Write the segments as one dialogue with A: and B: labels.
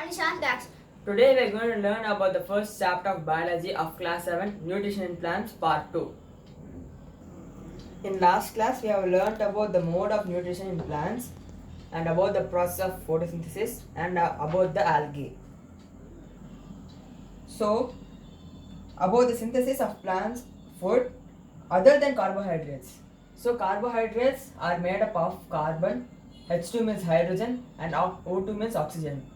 A: Anishant Dax.
B: Today we are going to learn about the first chapter of biology of class 7 nutrition in plants part 2. In last class we have learned about the mode of nutrition in plants and about the process of photosynthesis and about the algae. So about the synthesis of plants food other than carbohydrates. So carbohydrates are made up of carbon, H2 means hydrogen and O2 means oxygen.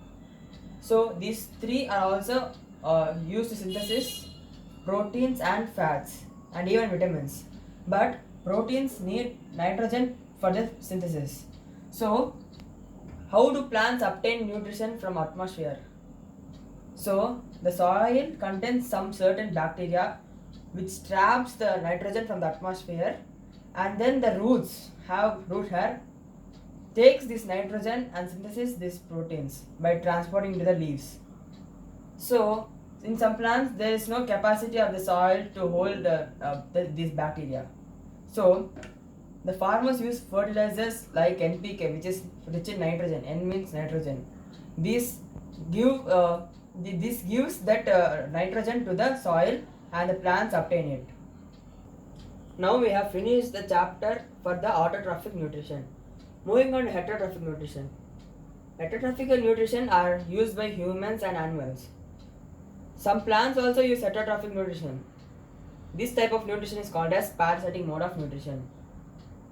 B: So these three are also used to synthesis proteins and fats and even vitamins. But proteins need nitrogen for the synthesis. So how do plants obtain nutrition from atmosphere? So the soil contains some certain bacteria which traps the nitrogen from the atmosphere, and then the roots have root hair takes this nitrogen and synthesizes these proteins by transporting to the leaves. So in some plants there is no capacity of the soil to hold these bacteria. So the farmers use fertilizers like NPK, which is rich in nitrogen. N means nitrogen. This gives that nitrogen to the soil and the plants obtain it. Now we have finished the chapter for the autotrophic nutrition. Moving on to heterotrophic nutrition. Heterotrophic nutrition are used by humans and animals. Some plants also use heterotrophic nutrition. This type of nutrition is called as parasitic mode of nutrition.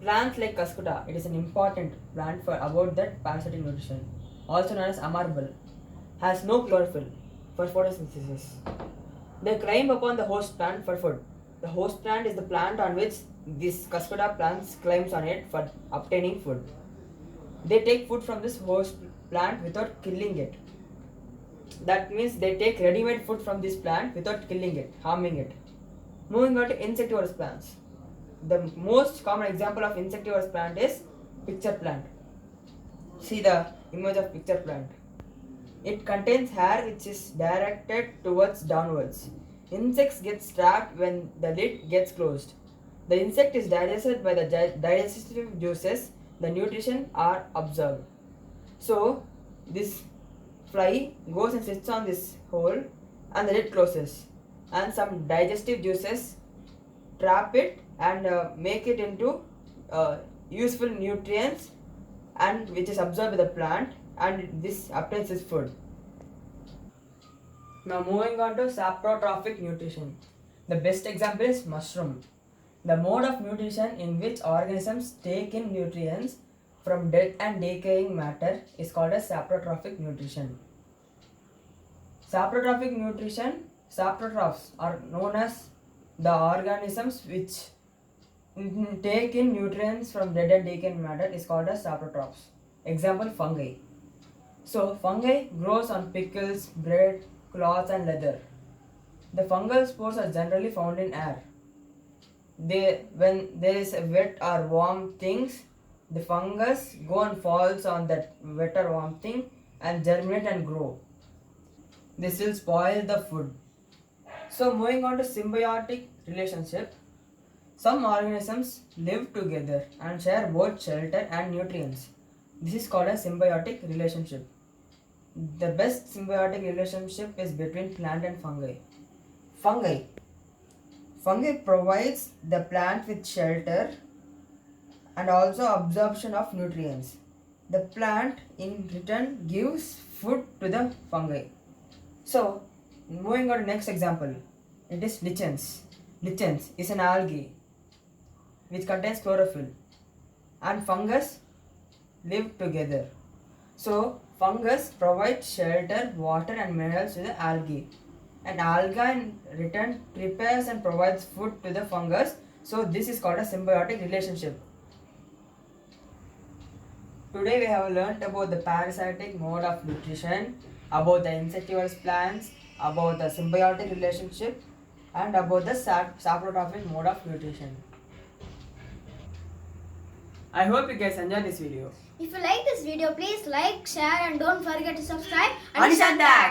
B: Plants like Cuscuta, it is an important plant for about that parasitic nutrition, also known as amarbel, has no chlorophyll for photosynthesis. They climb upon the host plant for food. The host plant is the plant on which this Cuscuta plants climbs on it for obtaining food. They take food from this host plant without killing it. That means they take ready-made food from this plant without killing it, harming it. Moving on to insectivorous plants. The most common example of insectivorous plant is picture plant. See the image of picture plant. It contains hair which is directed towards downwards. Insects get trapped when the lid gets closed. The insect is digested by the digestive juices. The nutrition are absorbed. So this fly goes and sits on this hole and the lid closes, and some digestive juices trap it and make it into useful nutrients, and which is absorbed by the plant, and this obtains its food. Now moving on to saprotrophic nutrition. The best example is mushroom. The mode of nutrition in which organisms take in nutrients from dead and decaying matter is called as saprotrophic nutrition. Saprotrophic nutrition, saprotrophs are known as the organisms which take in nutrients from dead and decaying matter is called as saprotrophs. Example, fungi. So fungi grows on pickles, bread, cloth and leather. The fungal spores are generally found in air. When there is a wet or warm things, the fungus go and falls on that wet or warm thing and germinate and grow. This will spoil the food. So moving on to symbiotic relationship. Some organisms live together and share both shelter and nutrients. This is called a symbiotic relationship. The best symbiotic relationship is between plant and fungi. Fungi provides the plant with shelter and also absorption of nutrients. The plant in return gives food to the fungi. So moving on to next example, it is lichens. Lichens is an algae which contains chlorophyll, and fungus live together. So fungus provides shelter, water and minerals to the algae, and algae in return prepares and provides food to the fungus. So this is called a symbiotic relationship. Today we have learnt about the parasitic mode of nutrition, about the insectivorous plants, about the symbiotic relationship, and about the saprotrophic mode of nutrition. I hope you guys enjoyed this video.
A: If you like this video, please like, share and don't forget to subscribe.
B: Anishant Dax.